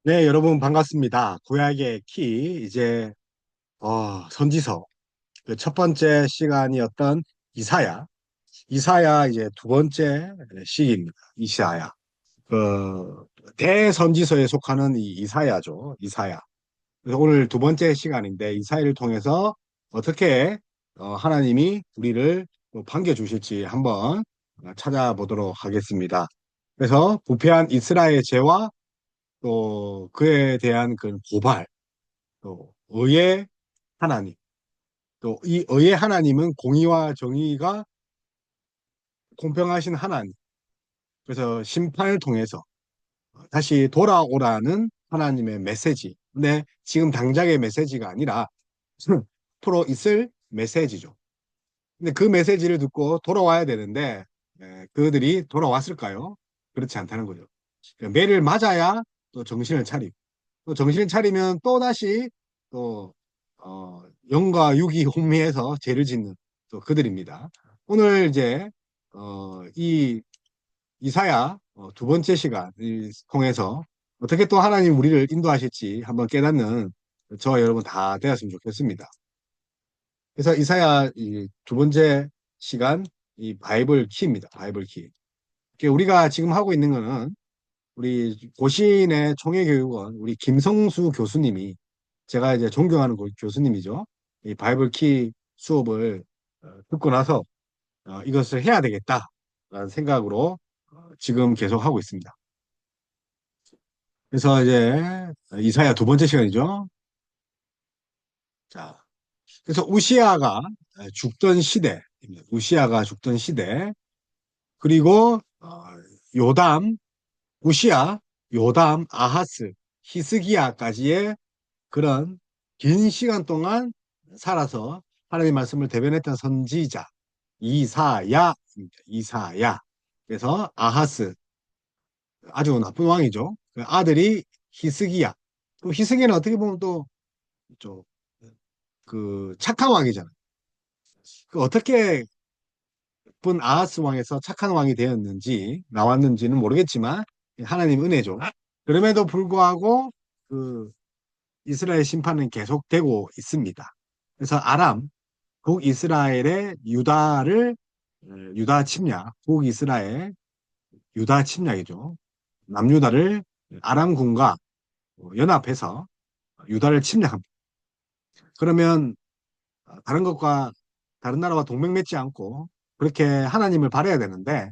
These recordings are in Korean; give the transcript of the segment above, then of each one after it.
네, 여러분 반갑습니다. 구약의 키, 이제, 선지서. 그 첫 번째 시간이었던 이사야. 이사야 이제 두 번째 시기입니다. 이사야. 그, 대선지서에 속하는 이 이사야죠. 이사야. 그래서 오늘 두 번째 시간인데, 이사야를 통해서 어떻게, 하나님이 우리를 또 반겨주실지 한번 찾아보도록 하겠습니다. 그래서 부패한 이스라엘의 죄와 또 그에 대한 그 고발, 또 의의 하나님, 또 이 의의 하나님은 공의와 정의가 공평하신 하나님. 그래서 심판을 통해서 다시 돌아오라는 하나님의 메시지. 근데 지금 당장의 메시지가 아니라 앞으로 있을 메시지죠. 근데 그 메시지를 듣고 돌아와야 되는데 그들이 돌아왔을까요? 그렇지 않다는 거죠. 그러니까 매를 맞아야 또 정신을 차리고 또 정신을 차리면 또 다시 또 영과 육이 혼미해서 죄를 짓는 또 그들입니다. 오늘 이제 이 이사야 두 번째 시간을 통해서 어떻게 또 하나님 우리를 인도하실지 한번 깨닫는 저와 여러분 다 되었으면 좋겠습니다. 그래서 이사야 이 두 번째 시간 이 바이블 키입니다. 바이블 키. 우리가 지금 하고 있는 거는 우리 고신의 총회교육원 우리 김성수 교수님이 제가 이제 존경하는 교수님이죠. 이 바이블 키 수업을 듣고 나서 이것을 해야 되겠다라는 생각으로 지금 계속 하고 있습니다. 그래서 이제 이사야 두 번째 시간이죠. 자, 그래서 우시아가 죽던 시대입니다. 우시아가 죽던 시대 그리고 요담, 우시아, 요담, 아하스, 히스기야까지의 그런 긴 시간 동안 살아서 하나님 말씀을 대변했던 선지자 이사야입니다. 이사야. 그래서 아하스 아주 나쁜 왕이죠. 그 아들이 히스기야. 또 히스기야는 어떻게 보면 또 좀 그 착한 왕이잖아요. 그 어떻게 본 아하스 왕에서 착한 왕이 되었는지 나왔는지는 모르겠지만 하나님 은혜죠. 그럼에도 불구하고 그 이스라엘 심판은 계속되고 있습니다. 그래서 아람 북이스라엘의 유다 침략, 북이스라엘 유다 침략이죠. 남유다를 아람군과 연합해서 유다를 침략합니다. 그러면 다른 것과 다른 나라와 동맹 맺지 않고 그렇게 하나님을 바라야 되는데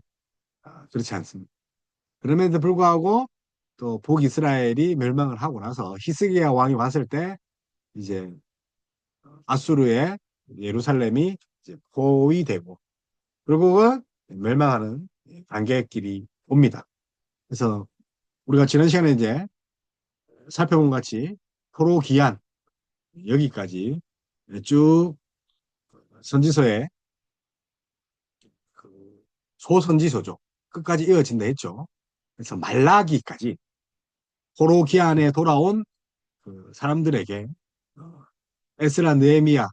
그렇지 않습니다. 그럼에도 불구하고 또 북이스라엘이 멸망을 하고 나서 히스기야 왕이 왔을 때 이제 아수르의 예루살렘이 이제 포위되고 결국은 멸망하는 단계길이 옵니다. 그래서 우리가 지난 시간에 이제 살펴본 같이 포로기한 여기까지 쭉 선지서의 그 소선지서죠. 끝까지 이어진다 했죠. 그래서 말라기까지 포로기한에 돌아온 그 사람들에게 어, 에스라 느헤미야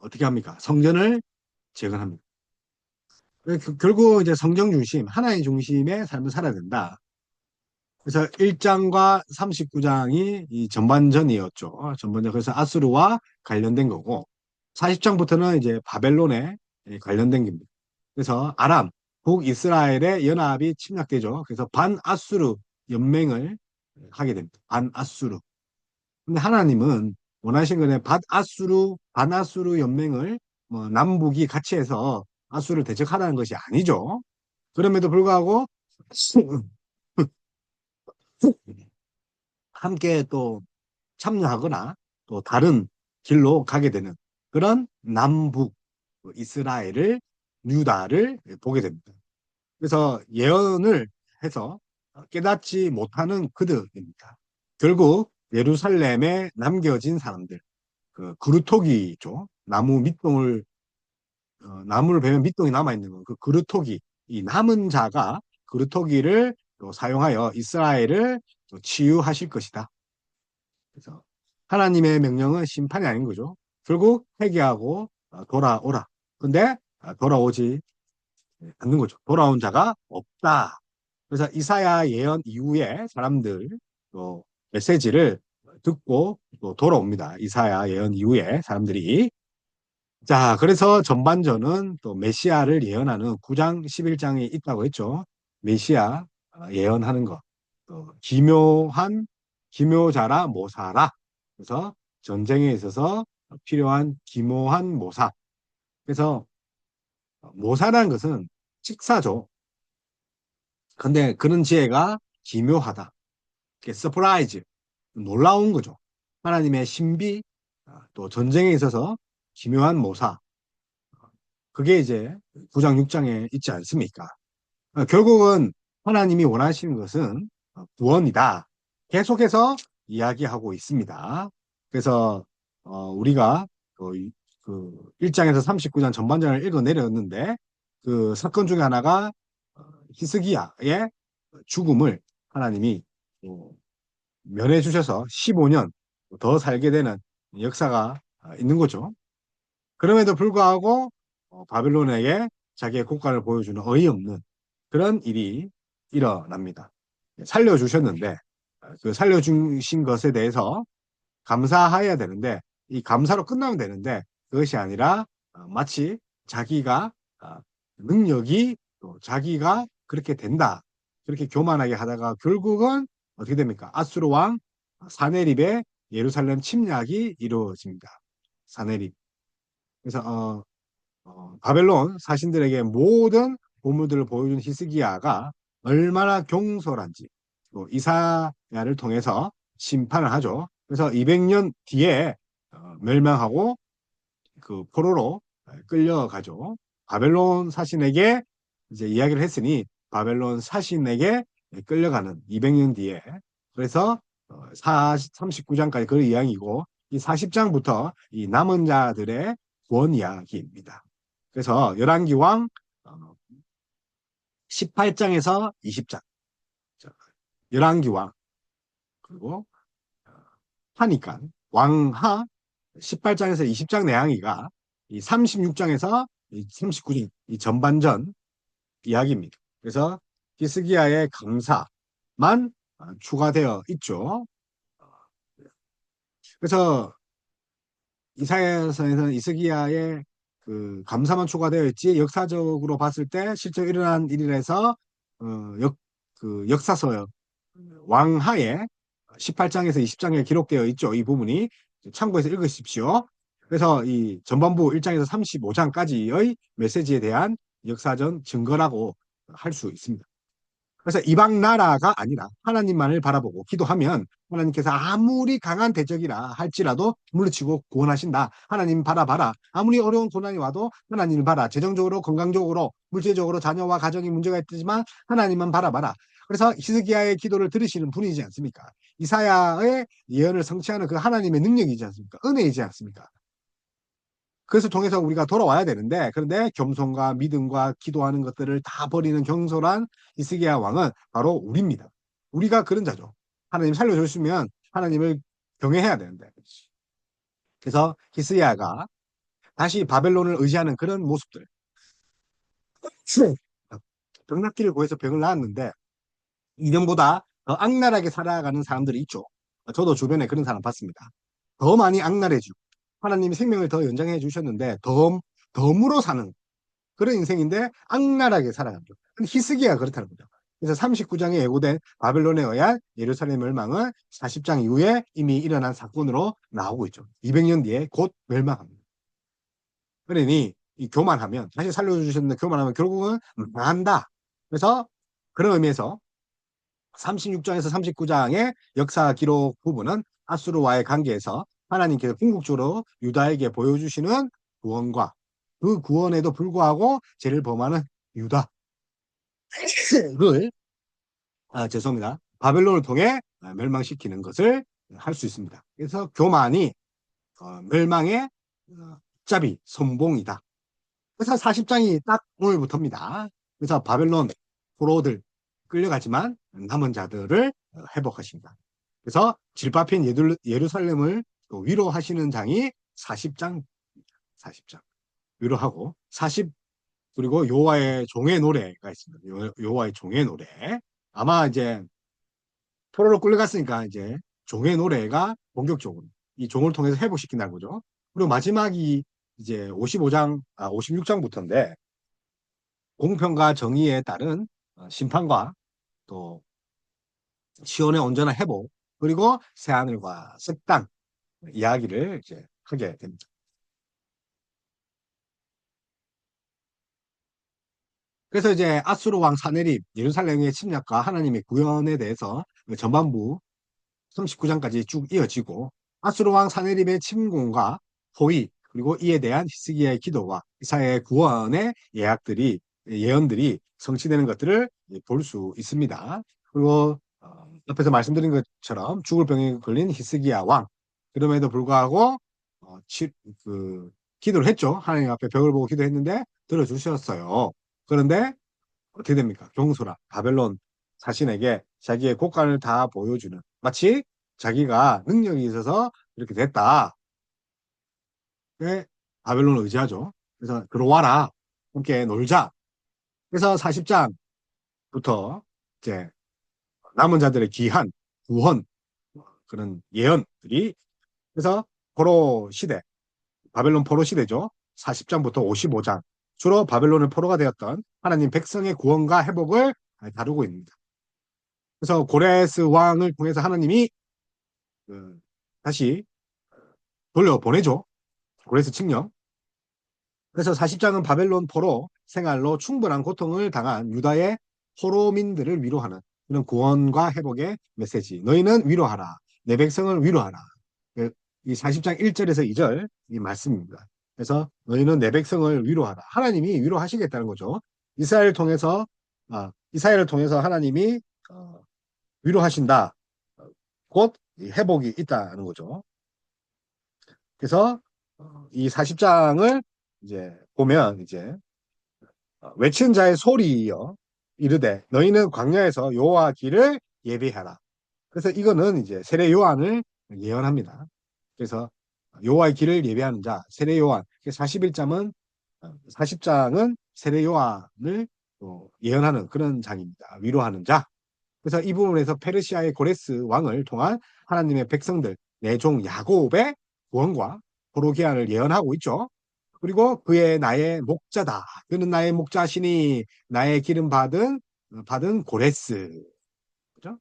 어떻게 합니까? 성전을 재건합니다. 결국 이제 성경 중심, 하나의 중심의 삶을 살아야 된다. 그래서 1장과 39장이 이 전반전이었죠. 전반전. 그래서 아수르와 관련된 거고, 40장부터는 이제 바벨론에 관련된 겁니다. 그래서 아람, 북이스라엘의 연합이 침략되죠. 그래서 반아수르 연맹을 하게 됩니다. 반아수르. 근데 하나님은 원하신 거는 반아수르 연맹을 뭐 남북이 같이 해서 아수르를 대적하라는 것이 아니죠. 그럼에도 불구하고 함께 또 참여하거나 또 다른 길로 가게 되는 그런 남북 이스라엘을 유다를 보게 됩니다. 그래서 예언을 해서 깨닫지 못하는 그들입니다. 결국 예루살렘에 남겨진 사람들, 그 그루터기죠. 나무를 베면 밑동이 남아 있는 건 그 그루터기, 이 남은 자가 그루터기를 또 사용하여 이스라엘을 또 치유하실 것이다. 그래서 하나님의 명령은 심판이 아닌 거죠. 결국 회개하고 돌아오라. 근데 돌아오지 않는 거죠. 돌아온 자가 없다. 그래서 이사야 예언 이후에 사람들 또 메시지를 듣고 또 돌아옵니다. 이사야 예언 이후에 사람들이. 자, 그래서 전반전은 또 메시아를 예언하는 9장 11장이 있다고 했죠. 메시아 예언하는 거. 또 기묘자라 모사라. 그래서 전쟁에 있어서 필요한 기묘한 모사. 그래서 모사라는 것은 직사죠. 근데 그런 지혜가 기묘하다. 서프라이즈, 놀라운 거죠. 하나님의 신비, 또 전쟁에 있어서 기묘한 모사. 그게 이제 9장, 6장에 있지 않습니까? 결국은 하나님이 원하시는 것은 구원이다. 계속해서 이야기하고 있습니다. 그래서 우리가 그 1장에서 39장 전반전을 읽어내렸는데 그 사건 중에 하나가 히스기야의 죽음을 하나님이 어, 면해 주셔서 15년 더 살게 되는 역사가 있는 거죠. 그럼에도 불구하고 바빌론에게 자기의 국가를 보여주는 어이없는 그런 일이 일어납니다. 살려주셨는데 그 살려주신 것에 대해서 감사해야 되는데 이 감사로 끝나면 되는데 그것이 아니라 마치 자기가 능력이 또 자기가 그렇게 된다 그렇게 교만하게 하다가 결국은 어떻게 됩니까? 아수르 왕 사네립의 예루살렘 침략이 이루어집니다. 사네립. 그래서 바벨론 사신들에게 모든 보물들을 보여준 히스기야가 얼마나 경솔한지 또 이사야를 통해서 심판을 하죠. 그래서 200년 뒤에 멸망하고 그 포로로 끌려가죠. 바벨론 사신에게 이제 이야기를 했으니 바벨론 사신에게 끌려가는 200년 뒤에 그래서 39장까지 그 이야기이고 이 40장부터 이 남은 자들의 구원 이야기입니다. 그래서 열왕기왕 18장에서 20장 열왕기왕 그리고 하니까 왕하 18장에서 20장 내용이가 이 36장에서 이 39장 이 전반전 이야기입니다. 그래서 히스기야의 감사만 추가되어 있죠. 그래서 이사야서에서는 히스기야의 그 감사만 추가되어 있지 역사적으로 봤을 때 실제 일어난 일이라서 그 역사서 왕하에 18장에서 20장에 기록되어 있죠. 이 부분이 참고해서 읽으십시오. 그래서 이 전반부 1장에서 35장까지의 메시지에 대한 역사전 증거라고 할 수 있습니다. 그래서 이방 나라가 아니라 하나님만을 바라보고 기도하면 하나님께서 아무리 강한 대적이라 할지라도 물리치고 구원하신다. 하나님 바라봐라. 아무리 어려운 고난이 와도 하나님을 봐라. 재정적으로, 건강적으로, 물질적으로 자녀와 가정이 문제가 있지만 하나님만 바라봐라. 그래서 히스기야의 기도를 들으시는 분이지 않습니까? 이사야의 예언을 성취하는 그 하나님의 능력이지 않습니까? 은혜이지 않습니까? 그래서 통해서 우리가 돌아와야 되는데 그런데 겸손과 믿음과 기도하는 것들을 다 버리는 경솔한 히스기야 왕은 바로 우리입니다. 우리가 그런 자죠. 하나님 살려주시면 하나님을 경외해야 되는데 그래서 히스기야가 다시 바벨론을 의지하는 그런 모습들 병낫기를 구해서 병을 낳았는데 이전보다 더 악랄하게 살아가는 사람들이 있죠. 저도 주변에 그런 사람 봤습니다. 더 많이 악랄해지고 하나님이 생명을 더 연장해 주셨는데 덤으로 사는 그런 인생인데 악랄하게 살아갑니다. 근데 히스기야가 그렇다는 거죠. 그래서 39장에 예고된 바벨론에 의한 예루살렘 멸망은 40장 이후에 이미 일어난 사건으로 나오고 있죠. 200년 뒤에 곧 멸망합니다. 그러니 이 교만하면 다시 살려주셨는데 교만하면 결국은 망한다. 그래서 그런 의미에서 36장에서 39장의 역사 기록 부분은 아수르와의 관계에서 하나님께서 궁극적으로 유다에게 보여주시는 구원과 그 구원에도 불구하고 죄를 범하는 유다를 죄송합니다. 바벨론을 통해 멸망시키는 것을 할 수 있습니다. 그래서 교만이 멸망의 잡이 선봉이다. 그래서 40장이 딱 오늘부터입니다. 그래서 바벨론 포로들 끌려가지만 남은 자들을 회복하십니다. 그래서 질밥인 예루살렘을 위로하시는 장이 40장, 40장 위로하고 40 그리고 여호와의 종의 노래가 있습니다. 여호와의 종의 노래. 아마 이제 포로로 끌려갔으니까 이제 종의 노래가 본격적으로 이 종을 통해서 회복시킨다는 거죠. 그리고 마지막이 이제 56장부터인데 공평과 정의에 따른 심판과 또 시온의 온전한 회복 그리고 새하늘과 새 땅 이야기를 이제 하게 됩니다. 그래서 이제 아수르 왕 사네립 예루살렘의 침략과 하나님의 구원에 대해서 전반부 39장까지 쭉 이어지고 아수르 왕 사네립의 침공과 포위 그리고 이에 대한 히스기야의 기도와 이사야의 구원의 예언들이 성취되는 것들을 볼 수 있습니다. 그리고 앞에서 말씀드린 것처럼 죽을 병에 걸린 히스기야 왕 그럼에도 불구하고 어, 치, 그, 기도를 했죠. 하나님 앞에 벽을 보고 기도했는데 들어주셨어요. 그런데 어떻게 됩니까? 종소라 바벨론 자신에게 자기의 곡간을 다 보여주는 마치 자기가 능력이 있어서 이렇게 됐다. 왜 바벨론을 의지하죠? 그래서 들어와라. 함께 놀자. 그래서 40장부터 이제 남은 자들의 기한, 구원 그런 예언들이 그래서 포로 시대, 바벨론 포로 시대죠. 40장부터 55장 주로 바벨론의 포로가 되었던 하나님 백성의 구원과 회복을 다루고 있습니다. 그래서 고레스 왕을 통해서 하나님이 다시 돌려보내죠. 고레스 칙령. 그래서 40장은 바벨론 포로 생활로 충분한 고통을 당한 유다의 포로민들을 위로하는 그런 구원과 회복의 메시지. 너희는 위로하라. 내 백성을 위로하라. 이 40장 1절에서 2절 이 말씀입니다. 그래서 너희는 내 백성을 위로하라. 하나님이 위로하시겠다는 거죠. 이스라엘을 통해서 하나님이 위로하신다. 곧 회복이 있다는 거죠. 그래서 이 40장을 이제 보면 이제 외친 자의 소리여 이르되 너희는 광야에서 여호와 길을 예비하라. 그래서 이거는 이제 세례 요한을 예언합니다. 그래서 여호와의 길을 예비하는 자 세례 요한 40장은 세례 요한을 예언하는 그런 장입니다. 위로하는 자. 그래서 이 부분에서 페르시아의 고레스 왕을 통한 하나님의 백성들 내 종 야곱의 구원과 포로 기한을 예언하고 있죠. 그리고 그의 나의 목자다. 그는 나의 목자시니 나의 기름 받은 고레스. 그죠?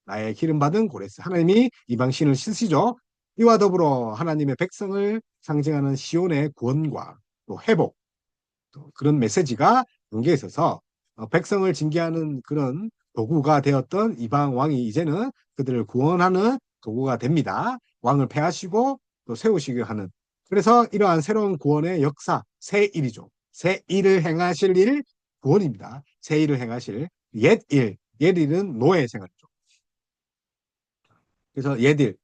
나의 기름 받은 고레스. 하나님이 이방 신을 쓰시죠. 이와 더불어 하나님의 백성을 상징하는 시온의 구원과 또 회복 또 그런 메시지가 담겨 있어서 백성을 징계하는 그런 도구가 되었던 이방 왕이 이제는 그들을 구원하는 도구가 됩니다. 왕을 패하시고 또 세우시게 하는 그래서 이러한 새로운 구원의 역사, 새 일이죠. 새 일을 행하실 일, 구원입니다. 새 일을 행하실 옛 일, 옛 일은 노예 생활이죠. 그래서 옛 일,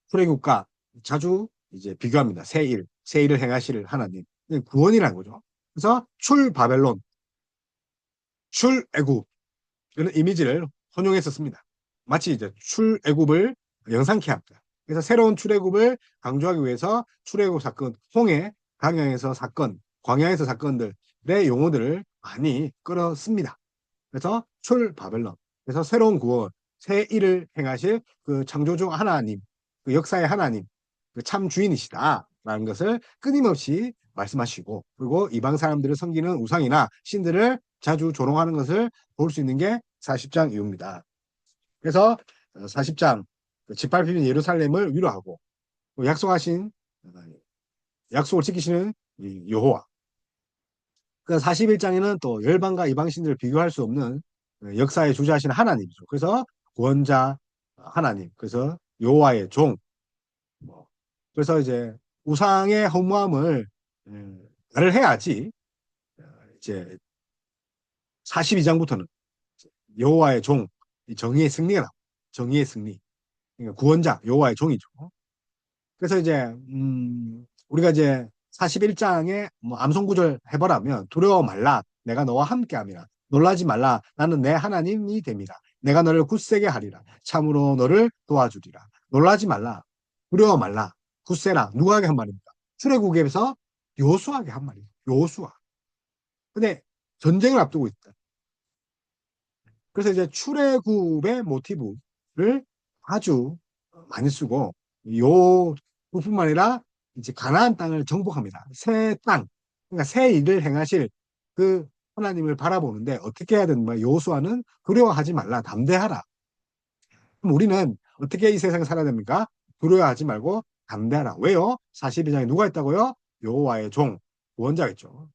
출애굽과 자주 이제 비교합니다. 새 일, 새 일을 행하실 하나님. 구원이라는 거죠. 그래서 출 바벨론, 출애굽 이런 이미지를 혼용했었습니다. 마치 이제 출애굽을 영상케 합니다. 그래서 새로운 출애굽을 강조하기 위해서 출애굽 사건, 홍해, 강양에서 사건, 광야에서 사건들의 용어들을 많이 끌어씁니다. 그래서 출 바벨론. 그래서 새로운 구원, 새 일을 행하실 그 창조주 하나님, 그 역사의 하나님, 그 참 주인이시다라는 것을 끊임없이 말씀하시고 그리고 이방 사람들을 섬기는 우상이나 신들을 자주 조롱하는 것을 볼 수 있는 게 40장 이후입니다. 그래서 40장 짓밟히는 예루살렘을 위로하고 약속하신 약속을 지키시는 여호와. 그 41장에는 또 열방과 이방신들을 비교할 수 없는 역사에 주재하시는 하나님이죠. 그래서 구원자 하나님. 그래서 여호와의 종. 뭐 그래서 이제 우상의 허무함을 말을 해야지 이제 42장부터는 여호와의 종, 정의의 승리가 나옵니다. 정의의 승리. 그러니까 구원자, 여호와의 종이죠. 그래서 이제 우리가 이제 41장에 뭐 암송 구절 해보라면 두려워 말라 내가 너와 함께함이라 놀라지 말라 나는 내 하나님이 됨이라 내가 너를 굳세게 하리라 참으로 너를 도와주리라 놀라지 말라 두려워 말라 굳세라 누구에게 한 말입니까? 출애굽에서 여호수아에게 한 말이에요. 여호수아. 근데 전쟁을 앞두고 있다. 그래서 이제 출애굽의 모티브를 아주 많이 쓰고 요 뿐만 아니라 이제 가나안 땅을 정복합니다. 새 땅, 그러니까 새 일을 행하실 그 하나님을 바라보는데 어떻게 해야 되는 거야? 여호수아는 두려워하지 말라, 담대하라. 그럼 우리는 어떻게 이 세상에 살아야 됩니까? 두려워하지 말고 담대하라. 왜요? 42장에 누가 있다고요? 여호와의 종, 구원자가 있죠.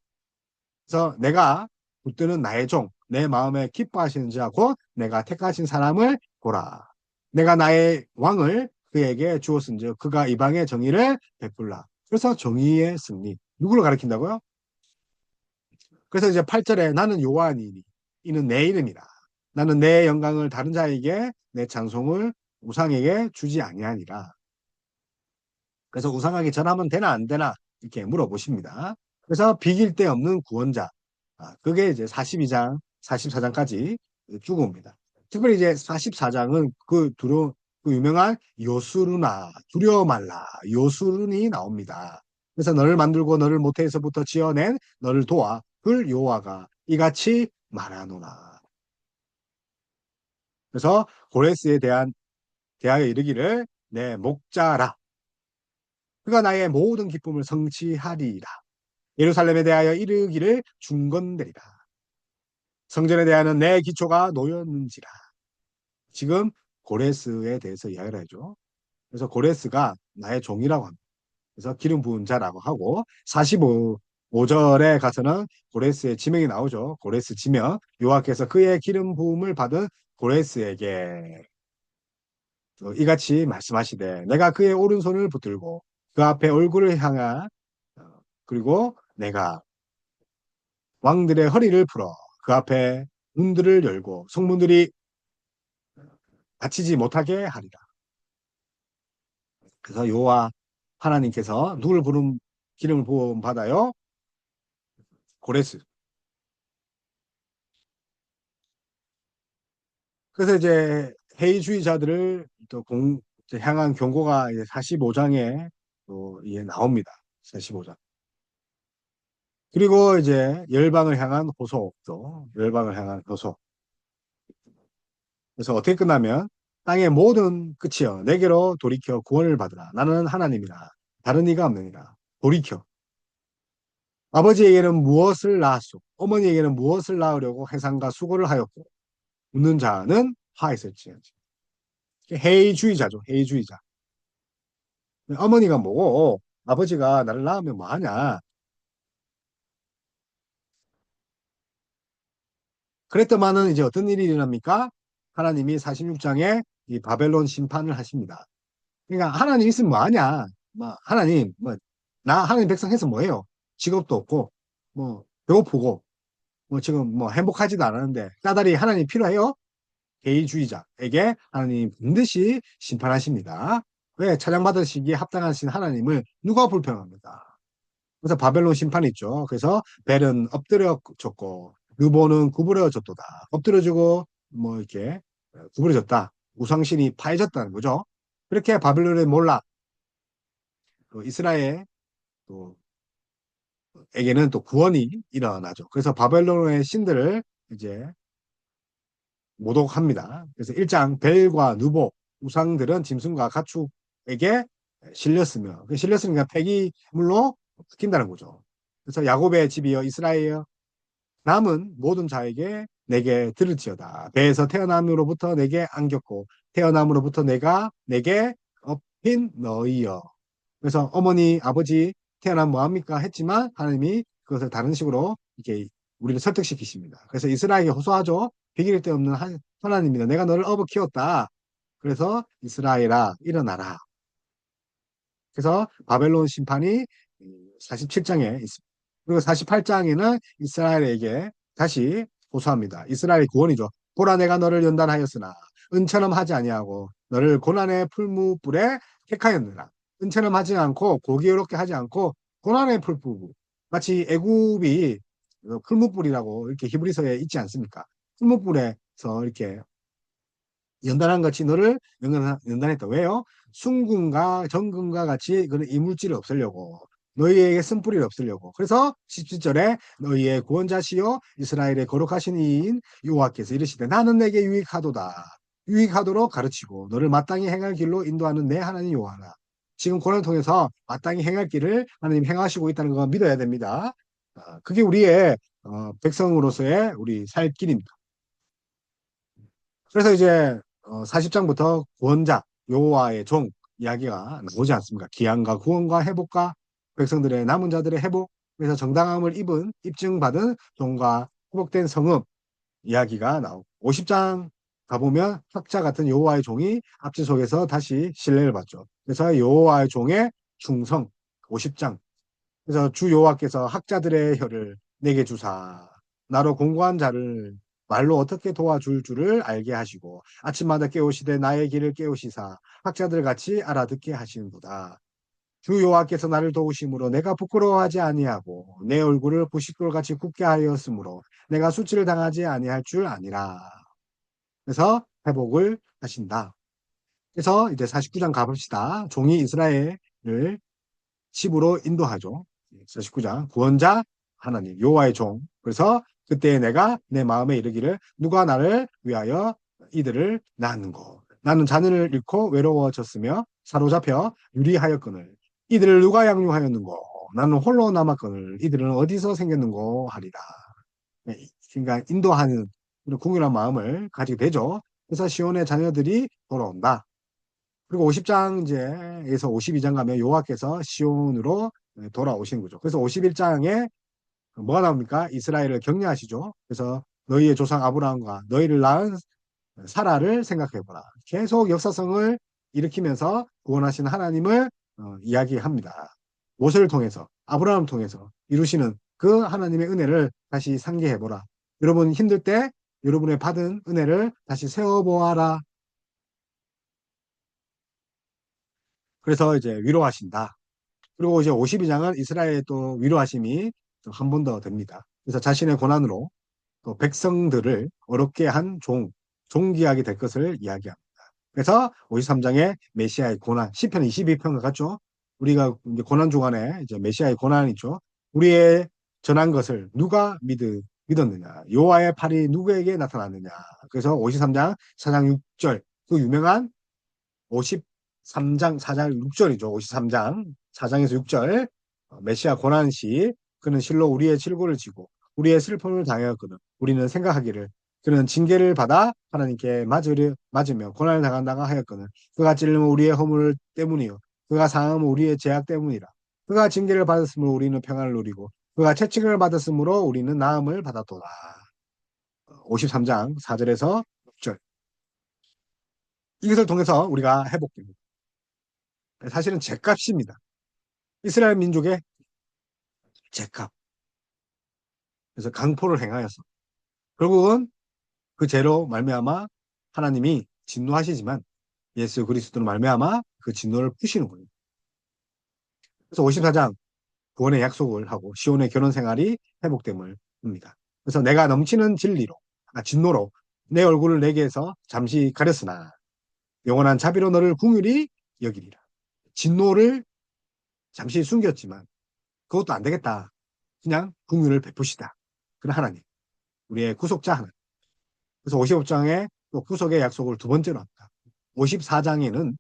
그래서 내가 붙드는 나의 종, 내 마음에 기뻐하시는 자곧 내가 택하신 사람을 보라. 내가 나의 왕을 그에게 주었은즉 그가 이방의 정의를 베풀라. 그래서 정의의 승리. 누구를 가리킨다고요? 그래서 이제 8절에 나는 여호와니니 이는 내 이름이라. 나는 내 영광을 다른 자에게 내 찬송을 우상에게 주지 아니하니라. 그래서 우상에게 전하면 되나 안 되나 이렇게 물어보십니다. 그래서 비길 데 없는 구원자. 그게 이제 42장, 44장까지 쭉 옵니다. 특별히 이제 44장은 그 유명한 요수르나, 두려워 말라, 요수르니 나옵니다. 그래서 너를 만들고 너를 모태에서부터 지어낸 너를 도와 그를 여호와가 이같이 말하노라. 그래서 고레스에 대하여 이르기를 내 목자라. 그가 나의 모든 기쁨을 성취하리라. 예루살렘에 대하여 이르기를 중건되리라. 성전에 대하여는 내 기초가 놓였는지라. 지금 고레스에 대해서 이야기를 해줘. 그래서 고레스가 나의 종이라고 합니다. 그래서 기름 부은 자라고 하고 45절에 가서는 고레스의 지명이 나오죠. 고레스 지명. 여호와께서 그의 기름 부음을 받은 고레스에게 이같이 말씀하시되 내가 그의 오른손을 붙들고 그 앞에 얼굴을 향하 그리고 내가 왕들의 허리를 풀어 그 앞에 문들을 열고 성문들이 닫히지 못하게 하리라. 그래서 여호와 하나님께서 누굴 부름 기름을 부음 받아요? 고레스. 그래서 이제 해이주의자들을 이제 향한 경고가 이제 45장에 또 이게 나옵니다. 45장. 그리고 이제 열방을 향한 호소도 열방을 향한 호소. 그래서 어떻게 끝나면 땅의 모든 끝이여 내게로 돌이켜 구원을 받으라. 나는 하나님이라. 다른 이가 없느니라. 돌이켜. 아버지에게는 무엇을 낳았소? 어머니에게는 무엇을 낳으려고 해상과 수고를 하였고 웃는 자는 화있을지언정. 해이주의자죠. 해이주의자. 어머니가 뭐고 아버지가 나를 낳으면 뭐하냐. 그랬더만은 이제 어떤 일이 일어납니까? 하나님이 46장에 이 바벨론 심판을 하십니다. 그러니까 하나님 있으면 뭐하냐. 뭐 하나님 나 하나님 백성 해서 뭐해요? 직업도 없고 뭐 배고프고 뭐 지금 뭐 행복하지도 않았는데 까다리 하나님 필요해요? 개의주의자에게 하나님 반드시 심판하십니다. 왜? 찬양받으시기에 합당하신 하나님을 누가 불평합니까? 그래서 바벨론 심판이 있죠. 그래서 벨은 엎드려졌고 느보는 구부려졌도다. 엎드려지고 뭐 이렇게 구부려졌다. 우상신이 파해졌다는 거죠. 그렇게 바벨론에 몰라 그 이스라엘 또 에게는 또 구원이 일어나죠. 그래서 바벨론의 신들을 이제 모독합니다. 그래서 1장 벨과 누보 우상들은 짐승과 가축에게 실렸으며 그 실렸으니까 폐기물로 바뀐다는 거죠. 그래서 야곱의 집이여 이스라엘이여 남은 모든 자에게 내게 들을지어다. 배에서 태어남으로부터 내게 안겼고 태어남으로부터 내가 내게 업힌 너희여. 그래서 어머니 아버지 태어나면 뭐합니까 했지만 하나님이 그것을 다른 식으로 이렇게 우리를 설득시키십니다. 그래서 이스라엘에게 호소하죠. 비길 데 없는 하나님이다. 내가 너를 업어 키웠다. 그래서 이스라엘아 일어나라. 그래서 바벨론 심판이 47장에 있습니다. 그리고 48장에는 이스라엘에게 다시 호소합니다. 이스라엘의 구원이죠. 보라 내가 너를 연단하였으나 은처럼 하지 아니하고 너를 고난의 풀무불에 택하였느라. 은처럼 하지 않고 고기롭게 하지 않고 고난의 풀무불. 마치 애굽이 풀무불이라고 이렇게 히브리서에 있지 않습니까? 풀무불에서 이렇게 연단한 같이 너를 연단했다. 왜요? 순금과 정금과 같이 그런 이물질을 없애려고 너희에게 쓴뿌리를 없으려고. 그래서 17절에 너희의 구원자시요 이스라엘의 거룩하신 이인 여호와께서 이르시되 나는 내게 유익하도다. 유익하도록 가르치고 너를 마땅히 행할 길로 인도하는 내 하나님 여호와라. 지금 고난을 통해서 마땅히 행할 길을 하나님 행하시고 있다는 거 믿어야 됩니다. 그게 우리의 백성으로서의 우리 살 길입니다. 그래서 이제 40장부터 구원자 여호와의 종 이야기가 나오지 않습니까? 기한과 구원과 회복과 백성들의 남은 자들의 회복, 그래서 정당함을 입증받은 종과 회복된 성읍 이야기가 나오고 50장 가보면 학자 같은 여호와의 종이 압제 속에서 다시 신뢰를 받죠. 그래서 여호와의 종의 충성 50장. 그래서 주 여호와께서 학자들의 혀를 내게 주사 나로 공고한 자를 말로 어떻게 도와줄 줄을 알게 하시고 아침마다 깨우시되 나의 길을 깨우시사 학자들 같이 알아듣게 하시는도다. 주 여호와께서 나를 도우심으로 내가 부끄러워하지 아니하고 내 얼굴을 부싯돌같이 굳게 하였으므로 내가 수치를 당하지 아니할 줄 아니라. 그래서 회복을 하신다. 그래서 이제 49장 가봅시다. 종이 이스라엘을 집으로 인도하죠. 49장 구원자 하나님 여호와의 종. 그래서 그때 내가 내 마음에 이르기를 누가 나를 위하여 이들을 낳는고 나는 자녀를 잃고 외로워졌으며 사로잡혀 유리하였거늘 이들을 누가 양육하였는고 나는 홀로 남았거늘 이들은 어디서 생겼는고 하리라. 네, 그러니까 인도하는 그런 궁유한 마음을 가지게 되죠. 그래서 시온의 자녀들이 돌아온다. 그리고 50장 이제에서 52장 가면 여호와께서 시온으로 돌아오시는 거죠. 그래서 51장에 뭐가 나옵니까? 이스라엘을 격려하시죠. 그래서 너희의 조상 아브라함과 너희를 낳은 사라를 생각해보라. 계속 역사성을 일으키면서 구원하신 하나님을 이야기합니다. 모세를 통해서 아브라함을 통해서 이루시는 그 하나님의 은혜를 다시 상기해보라. 여러분 힘들 때 여러분의 받은 은혜를 다시 세워보아라. 그래서 이제 위로하신다. 그리고 이제 52장은 이스라엘의 또 위로하심이 한 번 더 됩니다. 그래서 자신의 고난으로 또 백성들을 어렵게 한 종기하게 될 것을 이야기합니다. 그래서 53장에 메시아의 고난, 시편 22편과 같죠? 우리가 이제 고난 주간에 이제 메시아의 고난이 있죠. 우리의 전한 것을 누가 믿었느냐? 여호와의 팔이 누구에게 나타났느냐? 그래서 53장 4장 6절 그 유명한 53장 4장 6절이죠. 53장 4장에서 6절 메시아 고난시 그는 실로 우리의 질고를 지고 우리의 슬픔을 당하였거든. 우리는 생각하기를 그는 징계를 받아 하나님께 맞으며 고난을 당한다가 하였거든. 그가 찔림은 우리의 허물 때문이요. 그가 상함은 우리의 죄악 때문이라. 그가 징계를 받았으므로 우리는 평안을 누리고 그가 채찍을 받았으므로 우리는 나음을 받았도다. 53장 4절에서 6절. 이것을 통해서 우리가 회복됩니다. 사실은 죗값입니다. 이스라엘 민족의 죗값. 그래서 강포를 행하여서 결국은 그 죄로 말미암아 하나님이 진노하시지만 예수 그리스도로 말미암아 그 진노를 푸시는 거예요. 그래서 54장 구원의 약속을 하고 시온의 결혼 생활이 회복됨을 봅니다. 그래서 내가 넘치는 진노로 내 얼굴을 내게서 잠시 가렸으나 영원한 자비로 너를 궁휼히 여기리라. 진노를 잠시 숨겼지만 그것도 안 되겠다. 그냥 궁휼을 베푸시다. 그런 하나님. 우리의 구속자 하나님. 그래서 55장에 또 구속의 약속을 두 번째로 합니다. 53장에는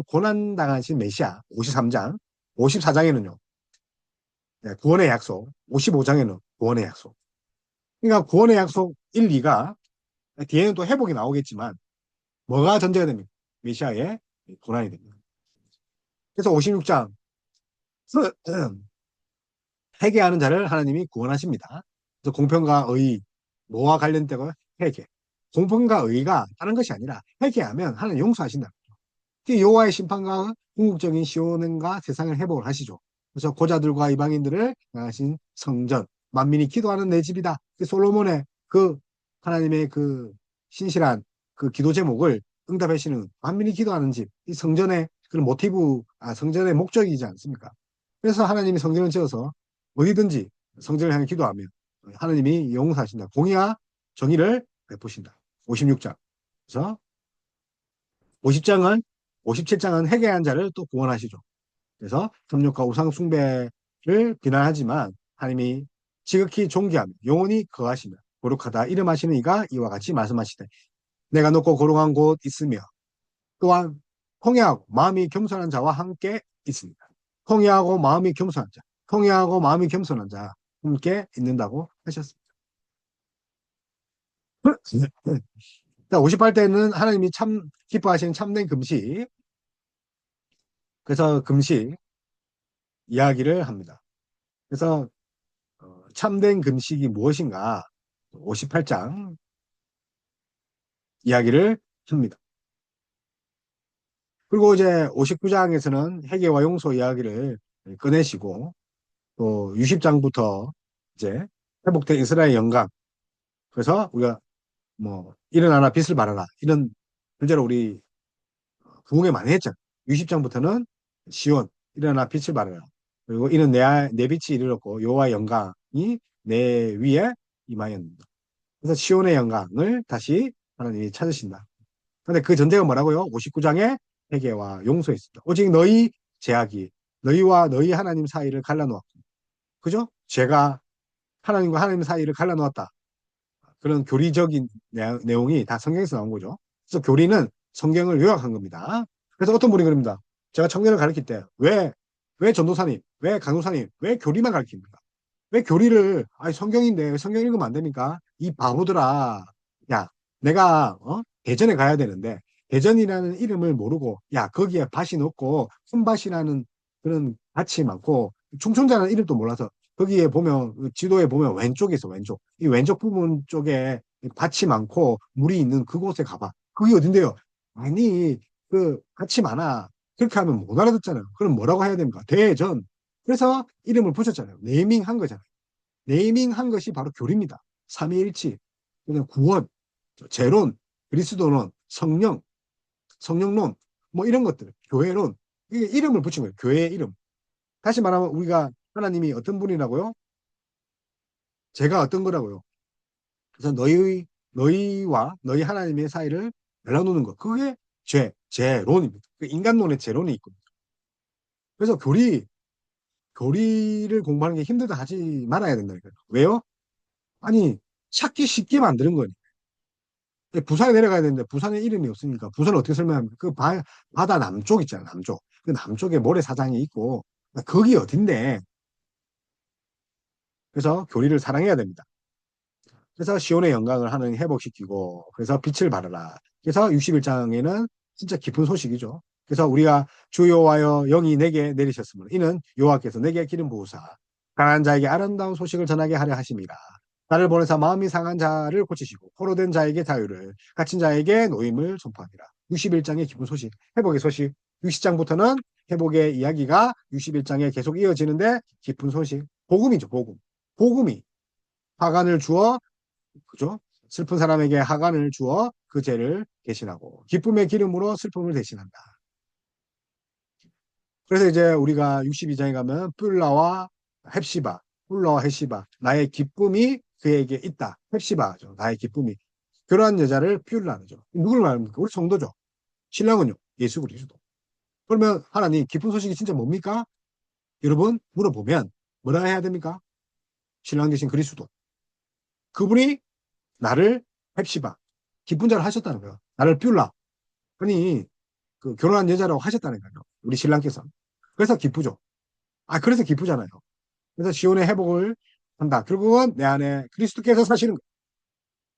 고난당하신 메시아, 53장, 54장에는요, 구원의 약속, 55장에는 구원의 약속. 그러니까 구원의 약속 1, 2가 뒤에는 또 회복이 나오겠지만 뭐가 전제가 됩니까? 메시아의 고난이 됩니다. 그래서 56장, 회개하는 자를 하나님이 구원하십니다. 그래서 공평과 의, 뭐와 관련되고 회개. 공평과 의가 다른 것이 아니라 회개하면 하나님 용서하신다. 여호와의 심판과 궁극적인 시온과 세상을 회복을 하시죠. 그래서 고자들과 이방인들을 향하신 성전, 만민이 기도하는 내 집이다. 솔로몬의 그 하나님의 그 신실한 그 기도 제목을 응답하시는 만민이 기도하는 집, 이 성전의 그런 성전의 목적이지 않습니까? 그래서 하나님이 성전을 지어서 어디든지 성전을 향해 기도하면 하나님이 용서하신다. 공의와 정의를 베푸신다. 56장. 그래서 50장은 57장은 회개한 자를 또 구원하시죠. 그래서 탐욕과 우상 숭배를 비난하지만 하나님이 지극히 존귀하며 영원히 거하시며 거룩하다 이름하시는 이가 이와 같이 말씀하시되 내가 높고 거룩한 곳 있으며 또한 통회하고 마음이 겸손한 자와 함께 있습니다. 통회하고 마음이 겸손한 자, 통회하고 마음이 겸손한 자 함께 있는다고 하셨습니다. 자, 58대는 하나님이 참 기뻐하시는 참된 금식. 그래서 금식 이야기를 합니다. 그래서 참된 금식이 무엇인가 58장 이야기를 합니다. 그리고 이제 59장에서는 회개와 용서 이야기를 꺼내시고 또 60장부터 이제 회복된 이스라엘 영광. 그래서 우리가 뭐 일어나라 빛을 발하라 이런 실제로 우리 부흥회 많이 했잖아. 60장부터는 시온 일어나 빛을 발하라. 그리고 이는 내 빛이 이르렀고 여호와의 영광이 내 위에 임하였습니다. 그래서 시온의 영광을 다시 하나님이 찾으신다. 근데 그 전제가 뭐라고요? 59장에 회개와 용서했습니다. 오직 너희 제약이 너희와 너희 하나님 사이를 갈라놓았고, 그죠? 죄가 하나님과 하나님 사이를 갈라놓았다. 그런 교리적인 내용이 다 성경에서 나온 거죠. 그래서 교리는 성경을 요약한 겁니다. 그래서 어떤 분이 그럽니다. 제가 청년을 가르칠 때 왜 전도사님, 왜 간호사님, 왜 교리만 가르칩니까? 왜 교리를 성경인데 왜 성경 읽으면 안 됩니까? 이 바보들아. 야, 내가 대전에 가야 되는데 대전이라는 이름을 모르고 야, 거기에 밭이 높고 손밭이라는 그런 밭이 많고 충청자라는 이름도 몰라서 거기에 보면 지도에 보면 왼쪽에 있어. 왼쪽. 이 왼쪽 부분 쪽에 밭이 많고 물이 있는 그곳에 가봐. 그게 어딘데요? 아니, 그 밭이 많아. 그렇게 하면 못 알아듣잖아요. 그럼 뭐라고 해야 됩니까? 대전. 그래서 이름을 붙였잖아요. 네이밍한 거잖아요. 네이밍한 것이 바로 교리입니다. 삼위일치, 그냥 구원, 재론, 그리스도론, 성령, 성령론, 뭐 이런 것들, 교회론, 이게 이름을 붙인 거예요. 교회의 이름. 다시 말하면 우리가 하나님이 어떤 분이라고요? 제가 어떤 거라고요? 그래서 너희와 너희 하나님의 사이를 갈라놓는 것. 그게 재론입니다. 그 인간론의 재론이 있거든요. 그래서 교리를 공부하는 게 힘들다 하지 말아야 된다니까요. 왜요? 아니, 찾기 쉽게 만드는 거니. 부산에 내려가야 되는데 부산에 이름이 없으니까 부산을 어떻게 설명합니까? 그 바다 남쪽 있잖아요. 남쪽. 그 남쪽에 모래사장이 있고 거기 어딘데. 그래서 교리를 사랑해야 됩니다. 그래서 시온의 영광을 하느님 회복시키고 그래서 빛을 발하라. 그래서 61장에는 진짜 깊은 소식이죠. 그래서 우리가 주 여호와여 영이 내게 내리셨으므로 이는 여호와께서 내게 기름 부으사 가난한 자에게 아름다운 소식을 전하게 하려 하심이라. 나를 보내사 마음이 상한 자를 고치시고 포로된 자에게 자유를 갇힌 자에게 노임을 선포하니라. 61장의 기쁜 소식, 회복의 소식. 60장부터는 회복의 이야기가 61장에 계속 이어지는데 기쁜 소식, 복음이죠. 복음이 화관을 주어, 그죠? 슬픈 사람에게 하관을 주어 그 죄를 대신하고 기쁨의 기름으로 슬픔을 대신한다. 그래서 이제 우리가 62장에 가면 뿔라와 헵시바 나의 기쁨이 그에게 있다. 헵시바죠. 나의 기쁨이. 그러한 여자를 뿔라죠. 누굴 말합니까? 우리 성도죠. 신랑은요. 예수 그리스도. 그러면 하나님 기쁜 소식이 진짜 뭡니까? 여러분 물어보면 뭐라 해야 됩니까? 신랑 되신 그리스도. 그분이 나를 헵시바 기쁜 자를 하셨다는 거예요. 나를 뿔라. 아니 그 결혼한 여자라고 하셨다는 거예요. 우리 신랑께서. 그래서 기쁘죠. 그래서 기쁘잖아요. 그래서 시온의 회복을 한다. 결국은 내 안에 그리스도께서 사시는 거예요.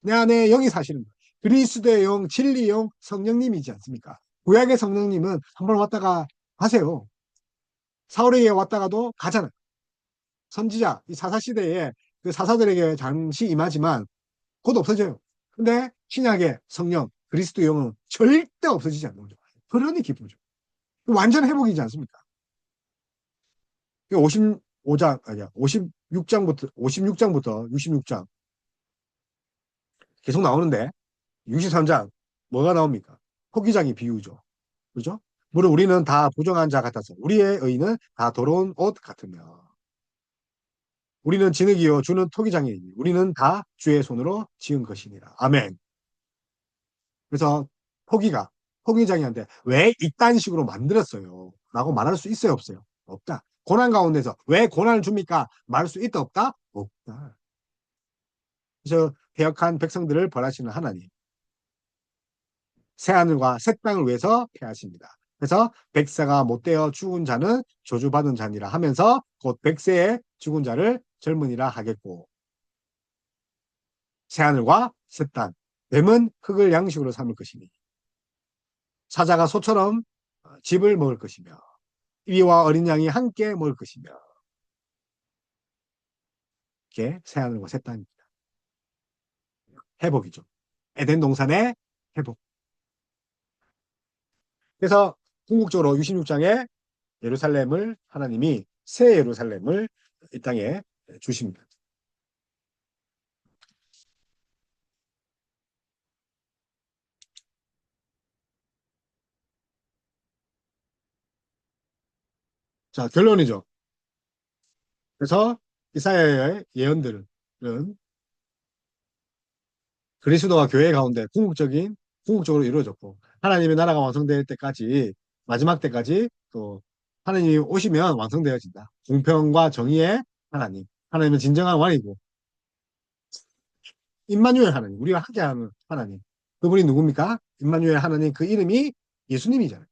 내 안에 영이 사시는 거예요. 그리스도의 영, 진리의 영, 성령님이지 않습니까? 구약의 성령님은 한번 왔다가 가세요. 사울에게 왔다가도 가잖아요. 선지자, 이 사사시대에 그 사사들에게 잠시 임하지만 곧 없어져요. 근데 신약의 성령, 그리스도 영은 절대 없어지지 않는 거죠. 그러니 기쁘죠. 완전 회복이지 않습니까? 55장, 아니야, 56장부터 66장 계속 나오는데, 63장, 뭐가 나옵니까? 토기장이 비유죠. 그죠? 물론 우리는 다 부정한 자 같아서, 우리의 의는 다 더러운 옷 같으며, 우리는 진흙이요, 주는 토기장이니, 우리는 다 주의 손으로 지은 것이니라. 아멘. 그래서 토기장이한테 왜 이딴 식으로 만들었어요? 라고 말할 수 있어요, 없어요? 없다. 고난 가운데서 왜 고난을 줍니까? 말할 수 있다 없다? 없다. 그래서 배역한 백성들을 벌하시는 하나님. 새하늘과 새 땅을 위해서 패하십니다. 그래서 백세가 못되어 죽은 자는 저주받은 자니라 하면서 곧 백세에 죽은 자를 젊은이라 하겠고 새하늘과 새 땅. 뱀은 흙을 양식으로 삼을 것이니 사자가 소처럼 집을 먹을 것이며 이와 어린 양이 함께 먹을 것이며 이게 새하늘과 새 땅입니다. 회복이죠. 에덴 동산의 회복. 그래서 궁극적으로 66장에 예루살렘을 하나님이 새 예루살렘을 이 땅에 주십니다. 자, 결론이죠. 그래서 이사야의 예언들은 그리스도와 교회 가운데 궁극적으로 이루어졌고 하나님의 나라가 완성될 때까지 마지막 때까지 또 하나님이 오시면 완성되어진다. 공평과 정의의 하나님. 하나님은 진정한 왕이고 임마누엘 하나님. 우리가 함께하는 하나님. 그분이 누굽니까? 임마누엘 하나님 그 이름이 예수님이잖아요.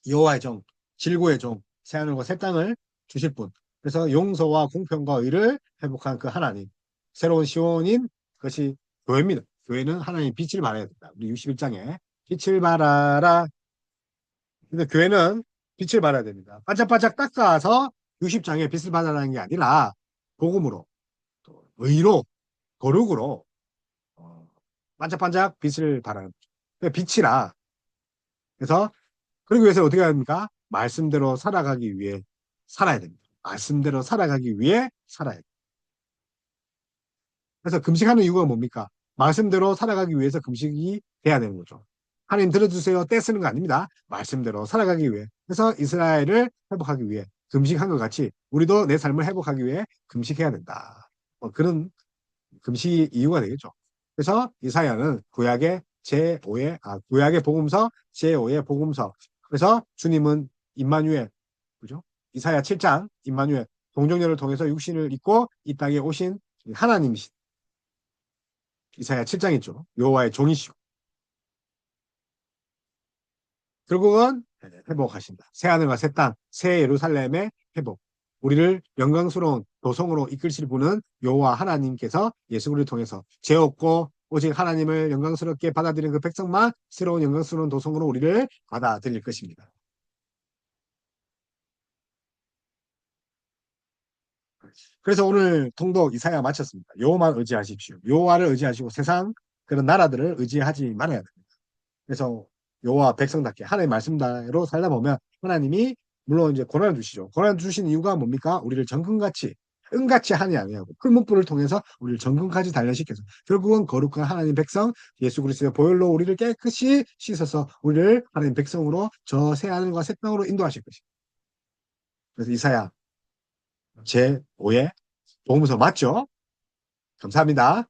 여호와의 종, 질고의 종, 새하늘과 새 땅을 주실 분. 그래서 용서와 공평과 의를 회복한 그 하나님. 새로운 시온인 그것이 교회입니다. 교회는 하나님 빛을 발해야 된다. 우리 61장에 빛을 발하라. 근데 교회는 빛을 발해야 됩니다. 반짝반짝 닦아서 60장에 빛을 발하라는 게 아니라 복음으로, 또 의로, 거룩으로 반짝반짝 빛을 발하는 빛이라. 그래서 그러기 위해서 어떻게 해야 합니까? 말씀대로 살아가기 위해 살아야 됩니다. 말씀대로 살아가기 위해 살아야 됩니다. 그래서 금식하는 이유가 뭡니까? 말씀대로 살아가기 위해서 금식이 돼야 되는 거죠. 하나님 들어주세요. 떼쓰는 거 아닙니다. 말씀대로 살아가기 위해. 그래서 이스라엘을 회복하기 위해 금식한 것 같이 우리도 내 삶을 회복하기 위해 금식해야 된다. 그런 금식 이유가 되겠죠. 그래서 이사야는 구약의 복음서 제5의 복음서. 그래서 주님은 임마누엘, 그죠? 이사야 7장 임마누엘 동정녀를 통해서 육신을 입고 이 땅에 오신 하나님이신 이사야 7장 있죠. 여호와의 종이시고 결국은 회복하신다. 새 하늘과 새 땅, 새 예루살렘의 회복. 우리를 영광스러운 도성으로 이끌실 분은 여호와 하나님께서 예수 그리스도를 통해서 죄 없고 오직 하나님을 영광스럽게 받아들이는 그 백성만 새로운 영광스러운 도성으로 우리를 받아들일 것입니다. 그래서 오늘 통독 이사야 마쳤습니다. 여호와만 의지하십시오. 여호와를 의지하시고 세상 그런 나라들을 의지하지 말아야 됩니다. 그래서 여호와 백성답게 하나님의 말씀대로 살다 보면 하나님이 물론 이제 고난을 주시죠. 고난 주신 이유가 뭡니까? 우리를 정금같이 은같이 하느니 아니하고 풀무불을 통해서 우리를 정금까지 단련시켜서 결국은 거룩한 하나님 백성 예수 그리스도의 보혈로 우리를 깨끗이 씻어서 우리를 하나님 백성으로 저 새 하늘과 새 땅으로 인도하실 것입니다. 그래서 이사야 제5의 복음서 맞죠? 감사합니다.